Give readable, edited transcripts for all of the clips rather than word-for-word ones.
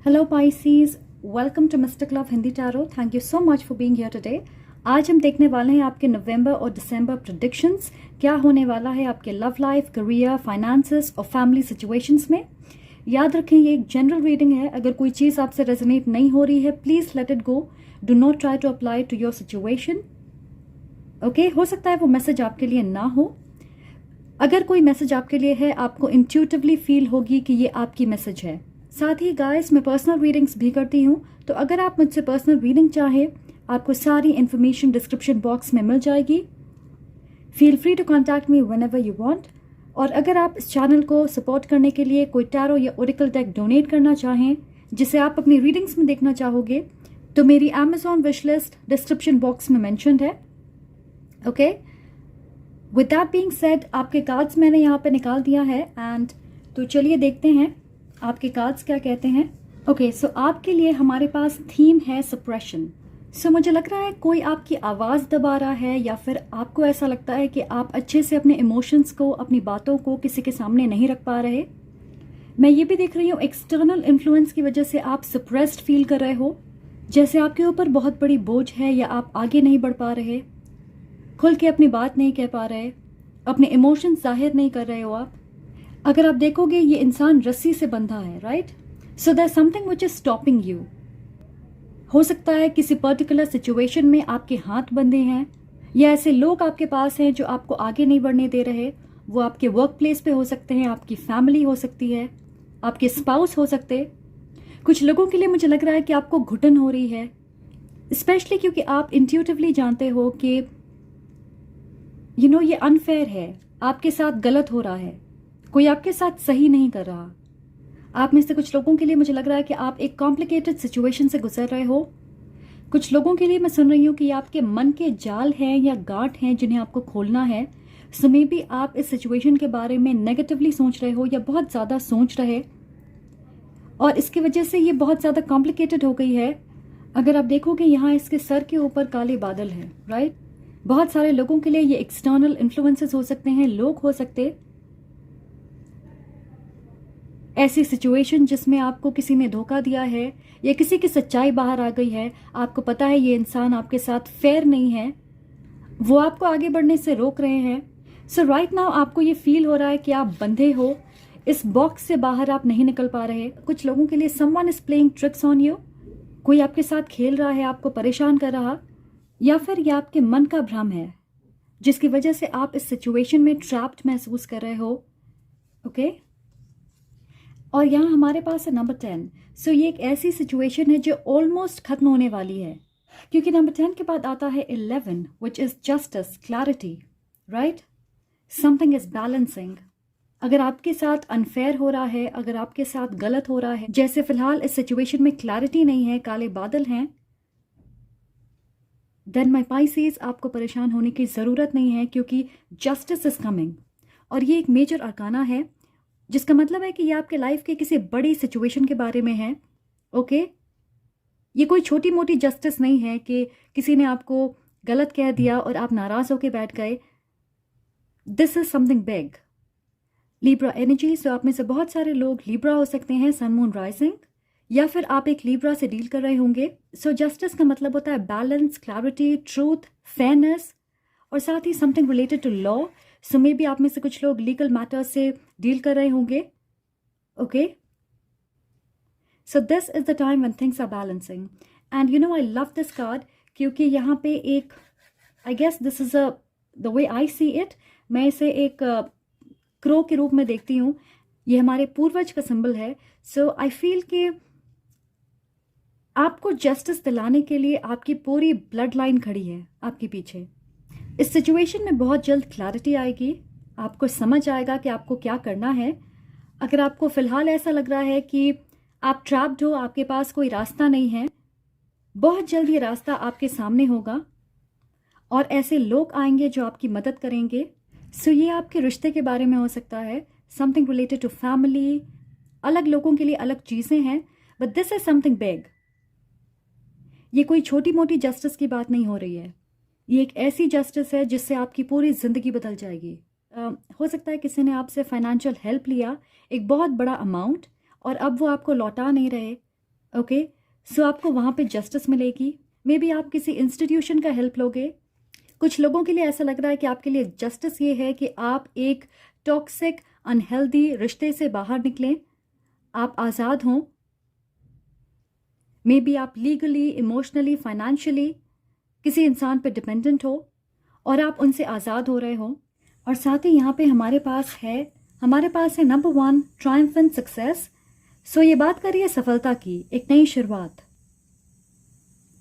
Hello Pisces, welcome to mister love Hindi tarot. Thank you so much for being here today. आज हम देखने वाले हैं आपके नवंबर और दिसंबर प्रेडिक्शंस। क्या होने वाला है आपके लव लाइफ, करियर, फाइनेंसेस और फैमिली सिचुएशंस में। याद रखें, ये एक जनरल रीडिंग है। अगर कोई चीज़ आपसे रेजोनेट नहीं हो रही है, please let it go. Do not try to apply to your situation. Okay, हो सकता है वो मैसेज आपके लिए ना हो। अगर कोई मैसेज आपके लिए है, आपको इंट्यूटिवली फील होगी कि ये आपकी मैसेज है। साथ ही गाइस, मैं पर्सनल रीडिंग्स भी करती हूँ, तो अगर आप मुझसे पर्सनल रीडिंग चाहें, आपको सारी इन्फॉर्मेशन डिस्क्रिप्शन बॉक्स में मिल जाएगी। Feel free to contact me whenever you want. और अगर आप इस चैनल को सपोर्ट करने के लिए कोई टैरो या ओरेकल डेक डोनेट करना चाहें, जिसे आप अपनी रीडिंग्स में देखना चाहोगे, तो मेरी Amazon wish list description box में मैंशनड है। Okay, with that being said, आपके कार्ड्स मैंने यहाँ पे निकाल दिया है एंड तो चलिए देखते हैं आपके कार्ड्स क्या कहते हैं। ओके, सो आपके लिए हमारे पास थीम है सप्रेशन। सो मुझे लग रहा है कोई आपकी आवाज़ दबा रहा है, या फिर आपको ऐसा लगता है कि आप अच्छे से अपने इमोशंस को, अपनी बातों को किसी के सामने नहीं रख पा रहे। मैं ये भी देख रही हूँ एक्सटर्नल इन्फ्लुएंस की वजह से आप सप्रेस्ड फील कर रहे हो, जैसे आपके ऊपर बहुत बड़ी बोझ है, या आप आगे नहीं बढ़ पा रहे, खुल के अपनी बात नहीं कह पा रहे, अपने इमोशंस जाहिर नहीं कर रहे हो आप। अगर आप देखोगे, ये इंसान रस्सी से बंधा है, right? So there something which is stopping you. हो सकता है किसी पर्टिकुलर सिचुएशन में आपके हाथ बंधे हैं, या ऐसे लोग आपके पास हैं जो आपको आगे नहीं बढ़ने दे रहे। वो आपके वर्क प्लेस पे हो सकते हैं, आपकी फैमिली हो सकती है, आपके स्पाउस हो सकते। कुछ लोगों के लिए मुझे लग रहा है कि आपको घुटन हो रही है, स्पेशली क्योंकि आप इंट्यूटिवली जानते हो कि ये अनफेयर है, आपके साथ गलत हो रहा है, कोई आपके साथ सही नहीं कर रहा। आप में से कुछ लोगों के लिए मुझे लग रहा है कि आप एक कॉम्प्लिकेटेड सिचुएशन से गुजर रहे हो। कुछ लोगों के लिए मैं सुन रही हूँ कि आपके मन के जाल हैं या गांठ हैं जिन्हें आपको खोलना है। सो मे बी आप इस सिचुएशन के बारे में नेगेटिवली सोच रहे हो, या बहुत ज़्यादा सोच रहे, और इसकी वजह से ये बहुत ज़्यादा कॉम्प्लिकेटेड हो गई है। अगर आप देखोगे, यहाँ इसके सर के ऊपर काले बादल हैं, राइट? बहुत सारे लोगों के लिए ये एक्सटर्नल इन्फ्लुएंसेस हो सकते हैं, लोग हो सकते। ऐसी सिचुएशन जिसमें आपको किसी ने धोखा दिया है, या किसी की सच्चाई बाहर आ गई है, आपको पता है ये इंसान आपके साथ फेयर नहीं है, वो आपको आगे बढ़ने से रोक रहे हैं। सो राइट नाउ आपको ये फील हो रहा है कि आप बंधे हो, इस बॉक्स से बाहर आप नहीं निकल पा रहे। कुछ लोगों के लिए someone is playing tricks on you. कोई आपके साथ खेल रहा है, आपको परेशान कर रहा, या फिर ये आपके मन का भ्रम है जिसकी वजह से आप इस सिचुएशन में ट्रैप्ड महसूस कर रहे हो। ओके, और यहाँ हमारे पास है नंबर 10। सो ये एक ऐसी सिचुएशन है जो ऑलमोस्ट खत्म होने वाली है, क्योंकि नंबर 10 के बाद आता है 11, which is justice, clarity, right? Something is balancing. अगर आपके साथ अनफेयर हो रहा है, अगर आपके साथ गलत हो रहा है, जैसे फिलहाल इस सिचुएशन में क्लैरिटी नहीं है, काले बादल हैं, देन माई पाइसेस, आपको परेशान होने की ज़रूरत नहीं है, क्योंकि जस्टिस इज कमिंग। और ये एक मेजर अरकाना है, जिसका मतलब है कि ये आपके लाइफ के किसी बड़ी सिचुएशन के बारे में है। ओके, ये कोई छोटी मोटी जस्टिस नहीं है कि किसी ने आपको गलत कह दिया और आप नाराज होकर बैठ गए। This is something big. Libra energy, so आप में से बहुत सारे लोग लिब्रा हो सकते हैं, सन मून राइजिंग, या फिर आप एक लिब्रा से डील कर रहे होंगे। सो जस्टिस का मतलब होता है बैलेंस, क्लैरिटी, ट्रूथ, फेयरनेस, और साथ ही something related to law. So maybe आप में से कुछ लोग लीगल मैटर्स से डील कर रहे होंगे। Okay, so this is the time when things are balancing. And I love this card, क्योंकि यहाँ पे एक, I guess this is the way I see it, मैं इसे एक क्रो के रूप में देखती हूँ। ये हमारे पूर्वज का सिंबल है। सो आई फील कि आपको जस्टिस दिलाने के लिए आपकी पूरी ब्लड लाइन खड़ी है आपके पीछे। इस सिचुएशन में बहुत जल्द क्लैरिटी आएगी, आपको समझ आएगा कि आपको क्या करना है। अगर आपको फिलहाल ऐसा लग रहा है कि आप ट्रैप्ड हो, आपके पास कोई रास्ता नहीं है, बहुत जल्द ये रास्ता आपके सामने होगा, और ऐसे लोग आएंगे जो आपकी मदद करेंगे। सो ये आपके रिश्ते के बारे में हो सकता है, समथिंग रिलेटेड टू फैमिली। अलग लोगों के लिए अलग चीज़ें हैं, but this is something big. ये कोई छोटी मोटी जस्टिस की बात नहीं हो रही है, ये एक ऐसी जस्टिस है जिससे आपकी पूरी ज़िंदगी बदल जाएगी। हो सकता है किसी ने आपसे फाइनेंशियल हेल्प लिया, एक बहुत बड़ा अमाउंट, और अब वो आपको लौटा नहीं रहे, ओके, सो आपको वहाँ पे जस्टिस मिलेगी। मे बी आप किसी इंस्टीट्यूशन का हेल्प लोगे। कुछ लोगों के लिए ऐसा लग रहा है कि आपके लिए जस्टिस ये है कि आप एक टॉक्सिक अनहेल्दी रिश्ते से बाहर निकलें, आप आज़ाद हों। मे बी आप लीगली, इमोशनली, फाइनेंशियली किसी इंसान पे डिपेंडेंट हो और आप उनसे आज़ाद हो रहे हो। और साथ ही यहाँ पे हमारे पास है नंबर 1 ट्रायम्फेंट सक्सेस। सो ये बात करिए सफलता की, एक नई शुरुआत,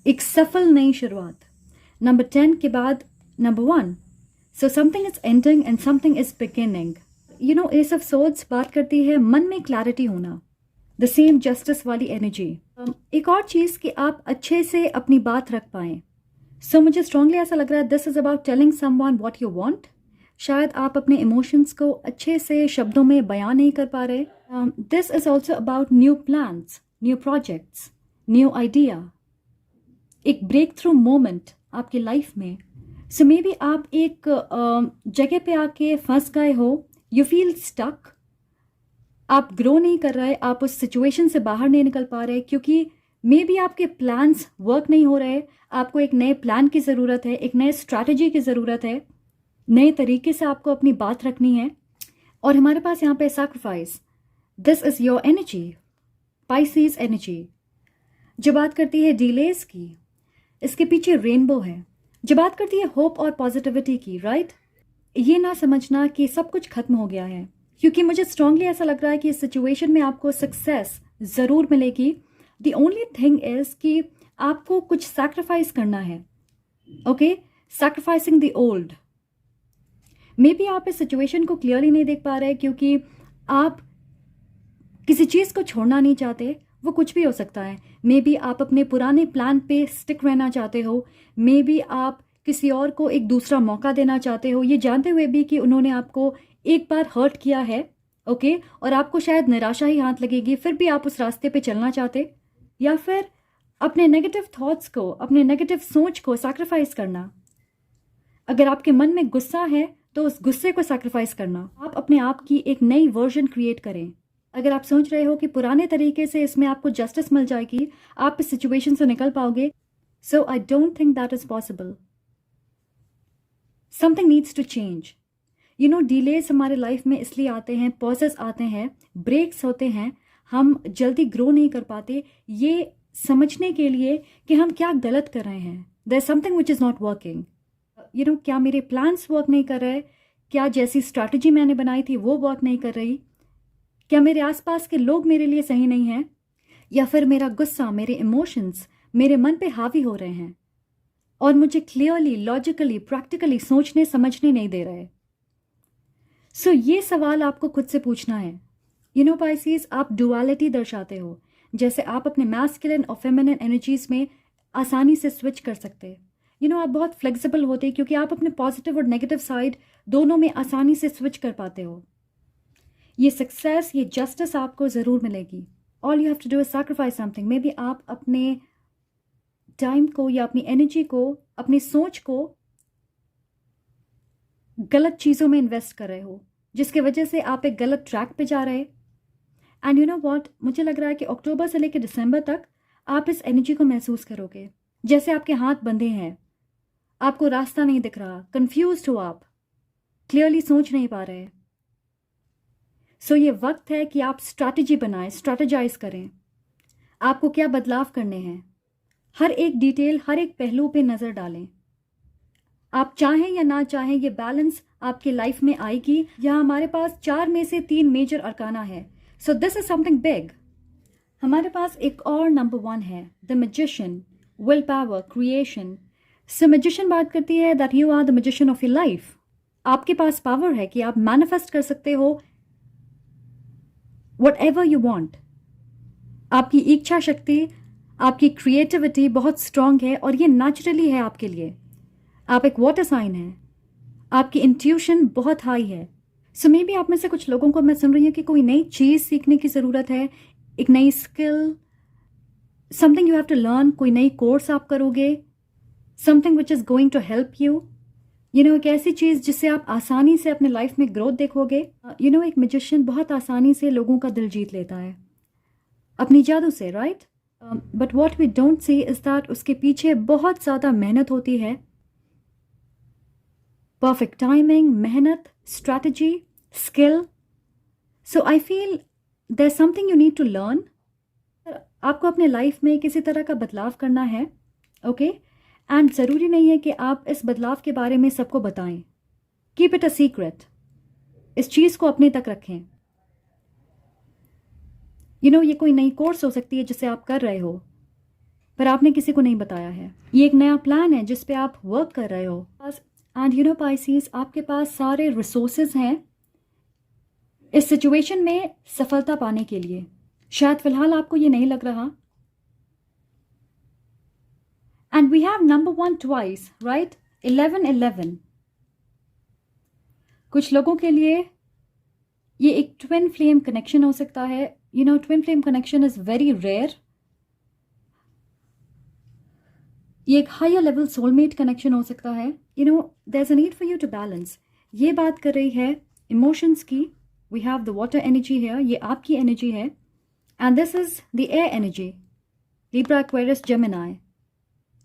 एक सफल नई शुरुआत। नंबर 10 के बाद number 1, so something is ending and something is beginning. You know, S of swords बात करती है मन में क्लैरिटी होना, द सेम जस्टिस वाली एनर्जी। एक और चीज़ कि आप अच्छे से अपनी बात रख पाएं। सो मुझे स्ट्रांगली ऐसा लग रहा है this is about telling someone what you want. शायद आप अपने इमोशंस को अच्छे से शब्दों में बयान नहीं कर पा रहे। This is also about new plans, new projects, new idea, एक ब्रेक थ्रू मोमेंट आपकी लाइफ में। सो मे बी आप एक जगह पे आके फंस गए हो, यू फील स्टक, आप ग्रो नहीं कर रहे, आप उस सिचुएशन से बाहर नहीं निकल पा रहे क्योंकि मे बी आपके प्लान्स वर्क नहीं हो रहे। आपको एक नए प्लान की ज़रूरत है, एक नए स्ट्रैटेजी की ज़रूरत है, नए तरीके से आपको अपनी बात रखनी है। और हमारे पास यहाँ पे sacrifice, this is your energy, Pisces energy. जो बात करती है डिलेज की, इसके पीछे रेनबो है। जो बात करती है होप और पॉजिटिविटी की, राइट, ये ना समझना कि सब कुछ खत्म हो गया है, क्योंकि मुझे स्ट्रांगली ऐसा लग रहा है कि इस सिचुएशन में आपको सक्सेस ज़रूर मिलेगी। द ओनली थिंग इज़ कि आपको कुछ सैक्रिफाइस करना है। Okay, sacrificing the old. May be आप इस सिचुएशन को क्लियरली नहीं देख पा रहे क्योंकि आप किसी चीज़ को छोड़ना नहीं चाहते, वो कुछ भी हो सकता है। मे बी आप अपने पुराने प्लान पे स्टिक रहना चाहते हो, मे बी आप किसी और को एक दूसरा मौका देना चाहते हो, ये जानते हुए भी कि उन्होंने आपको एक बार हर्ट किया है। ओके, और आपको शायद निराशा ही हाथ लगेगी, फिर भी आप उस रास्ते पे चलना चाहते। या फिर अपने नेगेटिव थॉट्स को, अपने नेगेटिव सोच को सैक्रिफाइस करना। अगर आपके मन में गुस्सा है तो उस गुस्से को सैक्रिफाइस करना। आप अपने आप की एक नई वर्जन क्रिएट करें। अगर आप सोच रहे हो कि पुराने तरीके से इसमें आपको जस्टिस मिल जाएगी, आप इस सिचुएशन से निकल पाओगे, so I don't think that is possible. Something needs to change. You know, delays हमारे लाइफ में इसलिए आते हैं, पॉजेस आते हैं, ब्रेक्स होते हैं, हम जल्दी ग्रो नहीं कर पाते ये समझने के लिए कि हम क्या गलत कर रहे हैं। There is something which is not working. You know, क्या मेरे प्लान्स वर्क नहीं कर रहे, क्या जैसी स्ट्रैटेजी मैंने बनाई थी वो वर्क नहीं कर रही, क्या मेरे आसपास के लोग मेरे लिए सही नहीं हैं, या फिर मेरा गुस्सा, मेरे इमोशंस मेरे मन पे हावी हो रहे हैं और मुझे क्लियरली, लॉजिकली, प्रैक्टिकली सोचने समझने नहीं दे रहे। सो ये सवाल आपको खुद से पूछना है। यू नो पाइसेस, आप डुअलिटी दर्शाते हो, जैसे आप अपने मैस्कुलिन और फेमिनिन एनर्जीज में आसानी से स्विच कर सकते। यू नो, आप बहुत फ्लेक्सिबल होते क्योंकि आप अपने पॉजिटिव और नेगेटिव साइड दोनों में आसानी से स्विच कर पाते हो। ये सक्सेस, ये जस्टिस आपको ज़रूर मिलेगी। All you have to do is sacrifice something. Maybe आप अपने टाइम को या अपनी एनर्जी को, अपनी सोच को गलत चीज़ों में इन्वेस्ट कर रहे हो, जिसकी वजह से आप एक गलत ट्रैक पे जा रहे। एंड यू नो व्हाट, मुझे लग रहा है कि अक्टूबर से लेकर दिसंबर तक आप इस एनर्जी को महसूस करोगे, जैसे आपके हाथ बंधे हैं, आपको रास्ता नहीं दिख रहा, कंफ्यूज्ड हो आप, क्लियरली सोच नहीं पा रहे। सो ये वक्त है कि आप स्ट्रैटेजी बनाएं, स्ट्रैटेजाइज करें, आपको क्या बदलाव करने हैं, हर एक डिटेल, हर एक पहलू पे नज़र डालें। आप चाहें या ना चाहें, ये बैलेंस आपकी लाइफ में आएगी। यहाँ हमारे पास 4 में से 3 मेजर अरकाना है। So this is something big. हमारे पास एक और नंबर 1 है, the magician, will power, creation. So magician बात करती है that you are the magician of your life. आपके पास पावर है कि आप मैनिफेस्ट कर सकते हो whatever you want। आपकी इच्छा शक्ति, आपकी क्रिएटिविटी बहुत स्ट्रांग है और ये नेचुरली है आपके लिए। आप एक वाटर साइन है, आपकी इंट्यूशन बहुत हाई है। सो मे बी आप में से कुछ लोगों को मैं सुन रही हूँ कि कोई नई चीज़ सीखने की ज़रूरत है, एक नई skill, something you have to learn, कोई नई कोर्स आप करोगे, something which is going to help you. You know, एक ऐसी चीज़ जिससे आप आसानी से अपने लाइफ में ग्रोथ देखोगे। यू नो, एक मैजिशियन बहुत आसानी से लोगों का दिल जीत लेता है अपनी जादू से, right? But what we don't see is that उसके पीछे बहुत ज़्यादा मेहनत होती है, परफेक्ट टाइमिंग, मेहनत, strategy, skill. So I feel there something you need to learn. आपको अपने लाइफ में किसी तरह का बदलाव करना है, ओके, एंड ज़रूरी नहीं है कि आप इस बदलाव के बारे में सबको बताएं. Keep it a secret. इस चीज़ को अपने तक रखें. ये कोई नई कोर्स हो सकती है जिसे आप कर रहे हो पर आपने किसी को नहीं बताया है. ये एक नया प्लान है जिस पे आप वर्क कर रहे हो. एंड पाइसीज, आपके पास सारे रिसोर्सेज हैं इस सिचुएशन में सफलता पाने के लिए. शायद फिलहाल आपको ये नहीं लग रहा. And we have number 1 twice, right? 11-11. कुछ लोगों के लिए ये एक ट्विन फ्लेम कनेक्शन हो सकता है. Twin flame connection is very rare. ये एक हायर लेवल सोलमेट कनेक्शन हो सकता है. There is a need for you to balance. ये बात कर रही है इमोशंस की. We have the water energy है, ये आपकी एनर्जी है, and this is the air energy, Libra, Aquarius, Gemini.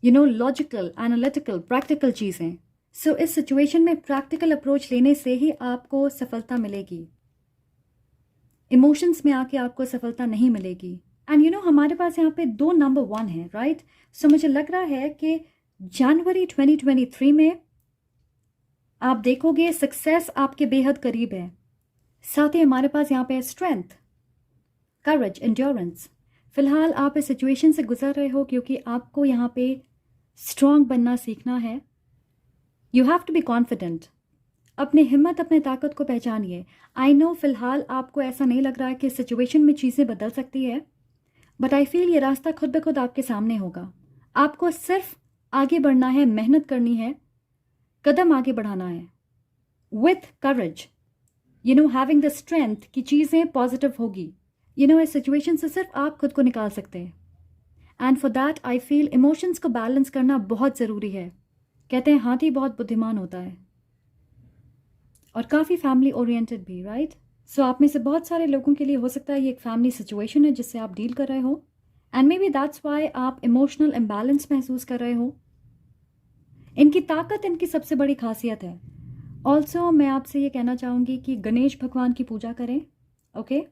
Logical, analytical, practical चीज़ें. सो इस सिचुएशन में प्रैक्टिकल अप्रोच लेने से ही आपको सफलता मिलेगी. इमोशंस में आके आपको सफलता नहीं मिलेगी. एंड हमारे पास यहाँ पे 2 नंबर 1 है, राइट? सो मुझे लग रहा है कि जनवरी 2023 में आप देखोगे सक्सेस आपके बेहद करीब है. साथ ही हमारे पास यहाँ पे स्ट्रेंथ, करेज, एंड्योरेंस. फिलहाल आप इस सिचुएशन से गुजर रहे हो क्योंकि आपको यहाँ पे स्ट्रांग बनना सीखना है. You have to be confident. अपनी हिम्मत, अपने ताकत को पहचानिए. आई नो फिलहाल आपको ऐसा नहीं लग रहा है कि सिचुएशन में चीज़ें बदल सकती है, बट आई फील ये रास्ता खुद ब खुद आपके सामने होगा. आपको सिर्फ आगे बढ़ना है, मेहनत करनी है, कदम आगे बढ़ाना है with courage. Having the strength कि चीज़ें पॉजिटिव होगी. इस सिचुएशन से सिर्फ आप खुद को निकाल सकते हैं. And for that I feel emotions को बैलेंस करना बहुत ज़रूरी है. कहते हैं हाथी बहुत बुद्धिमान होता है और काफ़ी फैमिली ओरिएंटेड भी, राइट? सो आप में से बहुत सारे लोगों के लिए हो सकता है ये एक फैमिली सिचुएशन है जिससे आप डील कर रहे हो, and may be that's why आप इमोशनल इम्बैलेंस महसूस कर रहे हो. इनकी ताकत इनकी सबसे बड़ी खासियत है. ऑल्सो मैं आपसे ये कहना चाहूँगी कि गणेश भगवान की पूजा करें, ओके?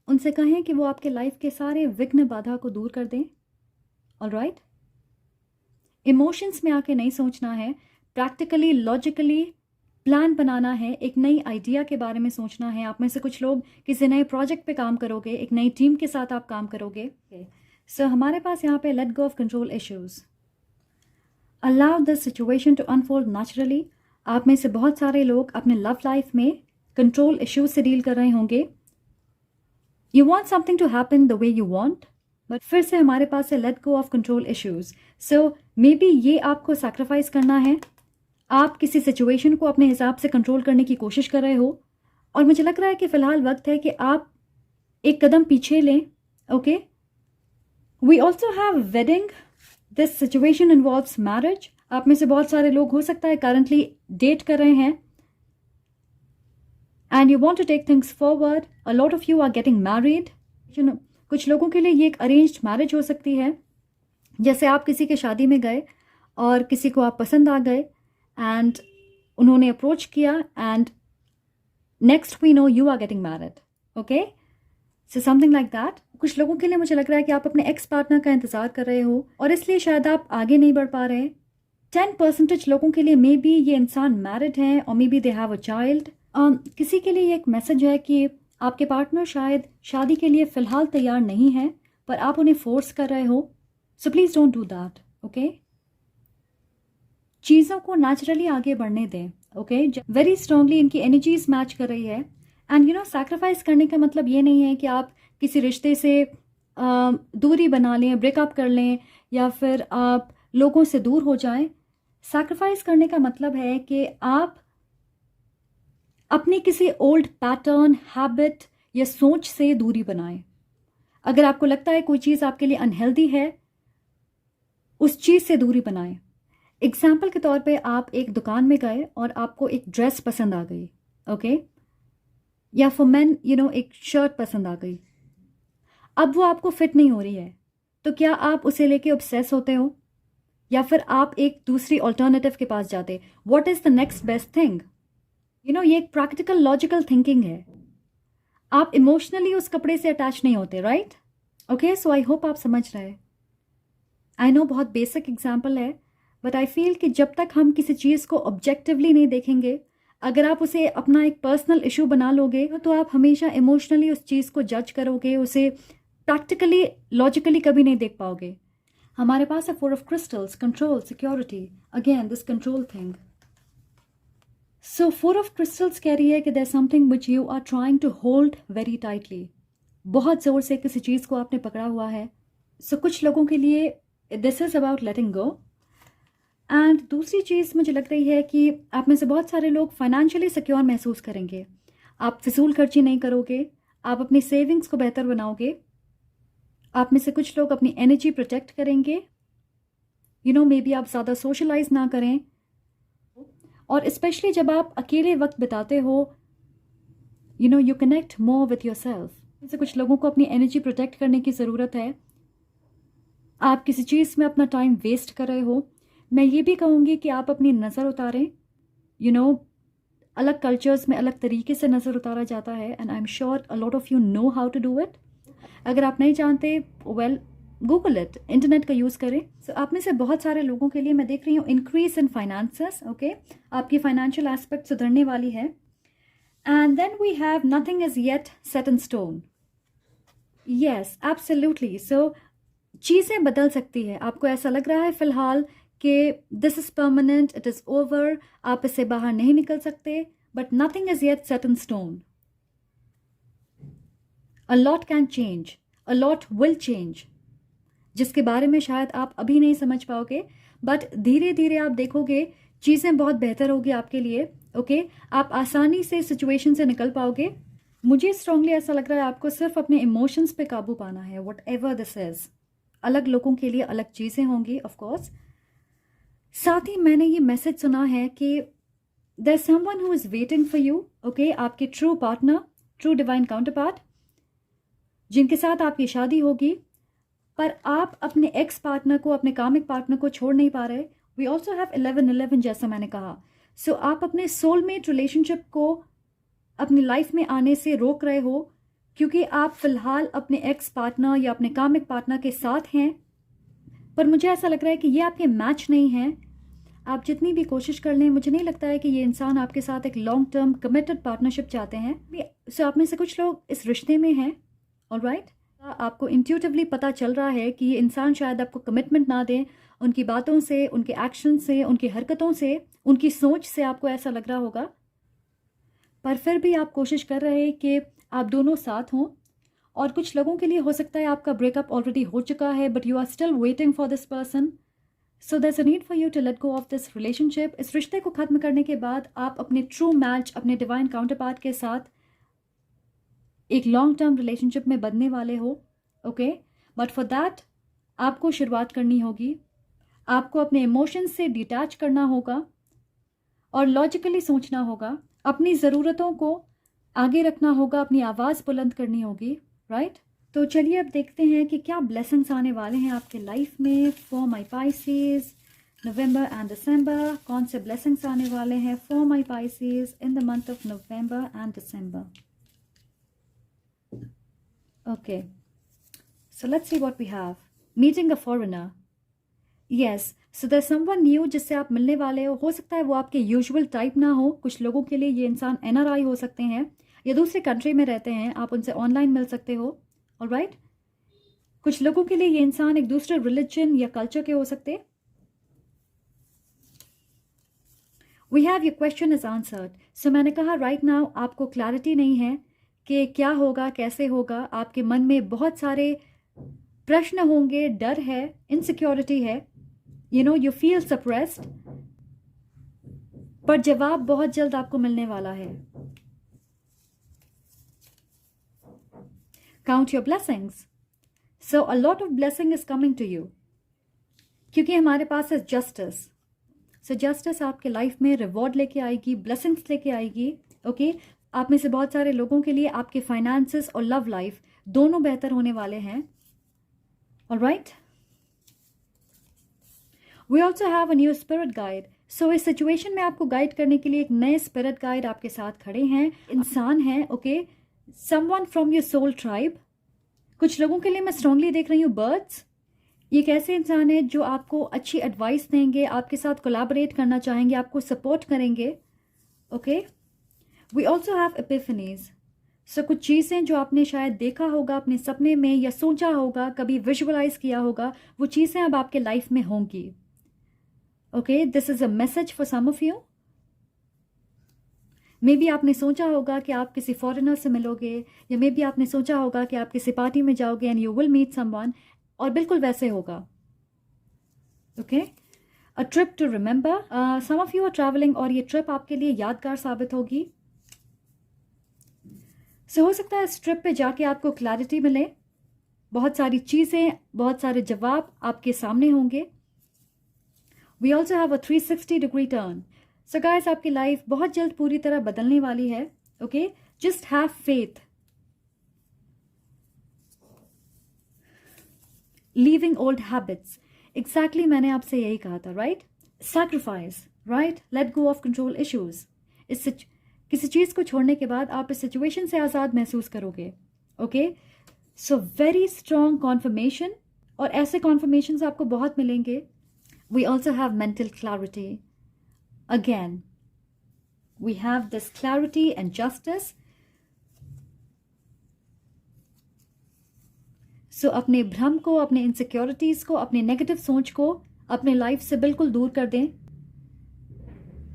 उनसे कहें कि वो आपके लाइफ के सारे विघ्न बाधा को दूर कर दें. ऑलराइट? इमोशंस में आके नहीं सोचना है, प्रैक्टिकली, लॉजिकली प्लान बनाना है. एक नई आइडिया के बारे में सोचना है. आप में से कुछ लोग किसी नए प्रोजेक्ट पे काम करोगे, एक नई टीम के साथ आप काम करोगे. सो हमारे पास यहाँ पे let go of control issues. Allow this situation to unfold naturally. आप में से बहुत सारे लोग अपने लव लाइफ में कंट्रोल इश्यूज से डील कर रहे होंगे. You want something to happen the way you want, but फिर से हमारे पास है let go of control issues. So maybe ये आपको सैक्रिफाइस करना है. आप किसी सिचुएशन को अपने हिसाब से कंट्रोल करने की कोशिश कर रहे हो और मुझे लग रहा है कि फ़िलहाल वक्त है कि आप एक कदम पीछे लें, okay? We also have wedding. This situation involves marriage. आप में से बहुत सारे लोग हो सकता है करंटली डेट कर रहे हैं and you want to take things forward. A lot of you are getting married. कुछ लोगों के लिए ये एक अरेंज्ड मैरिज हो सकती है. जैसे आप किसी के शादी में गए और किसी को आप पसंद आ गए एंड उन्होंने अप्रोच किया and next we know you are getting married, okay? So something like that. कुछ लोगों के लिए मुझे लग रहा है कि आप अपने एक्स पार्टनर का इंतजार कर रहे हो और इसलिए शायद आप आगे नहीं बढ़ पा रहे. 10% लोगों के लिए मे बी ये इंसान मैरिड हैं और may be they have a child. किसी के लिए ये एक मैसेज है कि आपके पार्टनर शायद शादी के लिए फ़िलहाल तैयार नहीं है पर आप उन्हें फोर्स कर रहे हो. So please don't do that, okay? चीज़ों को नेचुरली आगे बढ़ने दें, ओके? वेरी स्ट्रांगली इनकी एनर्जीज मैच कर रही है. एंड सैक्रिफाइस करने का मतलब ये नहीं है कि आप किसी रिश्ते से दूरी बना लें, ब्रेकअप कर लें या फिर आप लोगों से दूर हो जाएं. सैक्रिफाइस करने का मतलब है कि आप अपनी किसी ओल्ड पैटर्न, हैबिट या सोच से दूरी बनाएं. अगर आपको लगता है कोई चीज़ आपके लिए अनहेल्दी है, उस चीज़ से दूरी बनाएं. एग्जाम्पल के तौर पे आप एक दुकान में गए और आपको एक ड्रेस पसंद आ गई, ओके? या फॉर मेन एक शर्ट पसंद आ गई. अब वो आपको फिट नहीं हो रही है तो क्या आप उसे लेके ऑब्सेस होते हो, या फिर आप एक दूसरी ऑल्टरनेटिव के पास जाते? What is the next best thing? ये एक प्रैक्टिकल लॉजिकल थिंकिंग है। आप इमोशनली उस कपड़े से अटैच नहीं होते, right? Okay, so I hope आप समझ रहे हैं। आई नो बहुत बेसिक एग्जाम्पल है, बट आई फील कि जब तक हम किसी चीज़ को ऑब्जेक्टिवली नहीं देखेंगे, अगर आप उसे अपना एक पर्सनल इशू बना लोगे तो आप हमेशा इमोशनली उस चीज़ को जज करोगे, उसे प्रैक्टिकली लॉजिकली कभी नहीं देख पाओगे। हमारे पास है 4 of crystals, control, security, again this control thing. So 4 of crystals कह रही है कि there something which you are trying to hold very tightly. बहुत ज़ोर से किसी चीज़ को आपने पकड़ा हुआ है। सो कुछ लोगों के लिए this is about letting go. And दूसरी चीज़ मुझे लग रही है कि आप में से बहुत सारे लोग फाइनेंशियली सिक्योर महसूस करेंगे। आप फिजूल खर्ची नहीं करोगे, आप अपनी सेविंग्स को बेहतर बनाओगे। आप में से कुछ लोग अपनी एनर्जी प्रोटेक्ट करेंगे। मे बी आप ज़्यादा सोशलाइज ना करें, और स्पेशली जब आप अकेले वक्त बिताते हो, you connect more with your self. जैसे कुछ लोगों को अपनी एनर्जी प्रोटेक्ट करने की ज़रूरत है। आप किसी चीज़ में अपना टाइम वेस्ट कर रहे हो, मैं ये भी कहूँगी कि आप अपनी नज़र उतारें। अलग कल्चर्स में अलग तरीके से नज़र उतारा जाता है, and I am sure a lot of you know how to do it. अगर आप नहीं जानते, वेल गूगल इट, इंटरनेट का यूज़ करें। सो आप में से बहुत सारे लोगों के लिए मैं देख रही हूँ इंक्रीज इन फाइनेंसेस। ओके, आपकी फाइनेंशियल एस्पेक्ट सुधरने वाली है। And then we have nothing is yet set in stone. Yes, absolutely. So चीज़ें बदल सकती है। आपको ऐसा लग रहा है फिलहाल कि this is permanent, it is over, आप इससे बाहर नहीं निकल सकते, but nothing is yet set in stone. A lot can change, a lot will change, जिसके बारे में शायद आप अभी नहीं समझ पाओगे, बट धीरे धीरे आप देखोगे चीज़ें बहुत बेहतर होगी आपके लिए। ओके, आप आसानी से सिचुएशन से निकल पाओगे। मुझे स्ट्रांगली ऐसा लग रहा है आपको सिर्फ अपने इमोशंस पे काबू पाना है, वट एवर दिस इज। अलग लोगों के लिए अलग चीज़ें होंगी ऑफ कोर्स। साथ ही मैंने ये मैसेज सुना है कि there is someone who is waiting for you. Okay, आपके true partner, true divine counterpart, जिनके साथ आपकी शादी होगी, पर आप अपने एक्स पार्टनर को, अपने कामिक पार्टनर को छोड़ नहीं पा रहे। वी ऑल्सो हैव 11-11, जैसा मैंने कहा। सो आप अपने सोलमेट रिलेशनशिप को अपनी लाइफ में आने से रोक रहे हो, क्योंकि आप फिलहाल अपने एक्स पार्टनर या अपने कामिक पार्टनर के साथ हैं। पर मुझे ऐसा लग रहा है कि ये आपके मैच नहीं है। आप जितनी भी कोशिश कर लें, मुझे नहीं लगता है कि ये इंसान आपके साथ एक लॉन्ग टर्म कमिटेड पार्टनरशिप चाहते हैं। सो आप में से कुछ लोग इस रिश्ते में हैं, ऑलराइट। आपको इंट्यूटिवली पता चल रहा है कि ये इंसान शायद आपको कमिटमेंट ना दें। उनकी बातों से, उनके एक्शन से, उनकी हरकतों से, उनकी सोच से आपको ऐसा लग रहा होगा, पर फिर भी आप कोशिश कर रहे हैं कि आप दोनों साथ हों। और कुछ लोगों के लिए हो सकता है आपका ब्रेकअप ऑलरेडी हो चुका है, but you are still waiting for this person. So there is a need for you to let go of this relationship. इस रिश्ते को खत्म करने के बाद आप अपने ट्रू मैच, अपने डिवाइन काउंटर पार्ट के साथ एक लॉन्ग टर्म रिलेशनशिप में बनने वाले हो। ओके, बट फॉर दैट आपको शुरुआत करनी होगी। आपको अपने इमोशंस से डिटैच करना होगा और लॉजिकली सोचना होगा। अपनी ज़रूरतों को आगे रखना होगा, अपनी आवाज़ बुलंद करनी होगी, राइट? तो चलिए अब देखते हैं कि क्या ब्लेसिंग्स आने वाले हैं आपके लाइफ में for my Pisces November and December. कौन से ब्लेसिंग्स आने वाले हैं for my Pisces in the month of November and December. Okay, so let's see what we have. Meeting a foreigner. Yes, so there's someone new जिससे आप मिलने वाले हो सकता है वो आपके यूजुअल टाइप ना हो। कुछ लोगों के लिए ये इंसान NRI हो सकते हैं या दूसरे कंट्री में रहते हैं, आप उनसे ऑनलाइन मिल सकते हो, ऑलराइट। कुछ लोगों के लिए ये इंसान एक दूसरे रिलीजन या कल्चर के हो सकते। We have your question is answered. So मैंने कहा राइट नाउ आपको क्लैरिटी नहीं है कि क्या होगा, कैसे होगा। आपके मन में बहुत सारे प्रश्न होंगे, डर है, इनसिक्योरिटी है, यू फील सप्रेस्ड, पर जवाब बहुत जल्द आपको मिलने वाला है। Count your blessings. So a lot of blessing is coming to you, क्योंकि हमारे पास है जस्टिस। सो जस्टिस आपके लाइफ में रिवॉर्ड लेके आएगी, ब्लेसिंग्स लेके आएगी। ओके, आप में से बहुत सारे लोगों के लिए आपके फाइनेंसेस और लव लाइफ दोनों बेहतर होने वाले हैं। All right. We also have a new spirit guide. So इस सिचुएशन में आपको गाइड करने के लिए एक नए स्पिरिट गाइड आपके साथ खड़े हैं, इंसान हैं, okay, someone from your soul tribe. कुछ लोगों के लिए मैं स्ट्रांगली देख रही हूँ बर्ड्स। ये एक ऐसे इंसान है जो आपको अच्छी एडवाइस देंगे, आपके साथ कोलैबोरेट करना चाहेंगे, आपको सपोर्ट करेंगे, okay. We also have epiphanies. So कुछ चीज़ें जो आपने शायद देखा होगा अपने सपने में या सोचा होगा, कभी विजुअलाइज किया होगा, वो चीज़ें अब आपके लाइफ में होंगी, okay. This is a message for some of you. Maybe आपने सोचा होगा कि आप किसी फॉरेनर से मिलोगे, या मे बी आपने सोचा होगा कि आप किसी पार्टी में जाओगे and you will meet someone, और बिल्कुल वैसे होगा, okay. A trip to remember, some of you are travelling, और ये ट्रिप आपके लिए यादगार साबित होगी। सो हो सकता है इस ट्रिप पे जाके आपको क्लैरिटी मिले, बहुत सारी चीज़ें, बहुत सारे जवाब आपके सामने होंगे। We also have a 360 degree turn. So guys, आपकी लाइफ बहुत जल्द पूरी तरह बदलने वाली है, okay. Just have faith. Leaving old habits, exactly मैंने आपसे यही कहा था, right. Sacrifice, right, let go of control issues. किसी चीज़ को छोड़ने के बाद आप इस सिचुएशन से आज़ाद महसूस करोगे, okay. So very strong confirmation, और ऐसे कॉन्फर्मेशंस आपको बहुत मिलेंगे। We also have mental clarity. Again we have this clarity and justice. So अपने भ्रम को, अपने इनसिक्योरिटीज को, अपने नेगेटिव सोच को अपने लाइफ से बिल्कुल दूर कर दें।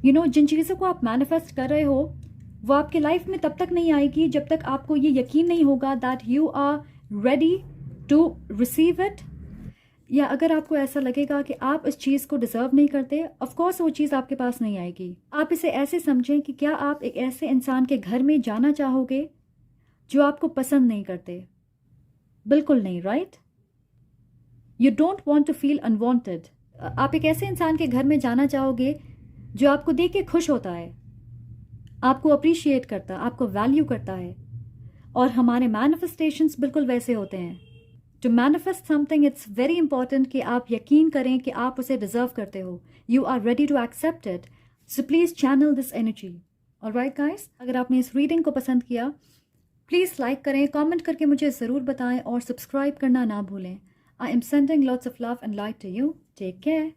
यू नो, जिन चीज़ों को आप मैनिफेस्ट कर रहे हो वो आपके लाइफ में तब तक नहीं आएगी जब तक आपको ये यकीन नहीं होगा that you are ready to receive it. या अगर आपको ऐसा लगेगा कि आप इस चीज़ को डिजर्व नहीं करते, ऑफ कोर्स वो चीज़ आपके पास नहीं आएगी। आप इसे ऐसे समझें कि क्या आप एक ऐसे इंसान के घर में जाना चाहोगे जो आपको पसंद नहीं करते? बिल्कुल नहीं, right. You don't want to feel unwanted. आप एक ऐसे इंसान के घर में जाना चाहोगे जो आपको देख के खुश होता है, आपको अप्रिशिएट करता, आपको वैल्यू करता है। और हमारे मैनिफेस्टेशंस बिल्कुल वैसे होते हैं। To manifest something, it's very important कि आप यकीन करें कि आप उसे डिजर्व करते हो, you are ready to accept it. So please channel this energy. Alright guys, अगर आपने इस रीडिंग को पसंद किया, प्लीज़ लाइक करें, कमेंट करके मुझे ज़रूर बताएं, और सब्सक्राइब करना ना भूलें। I am sending lots of love and light to you. Take care.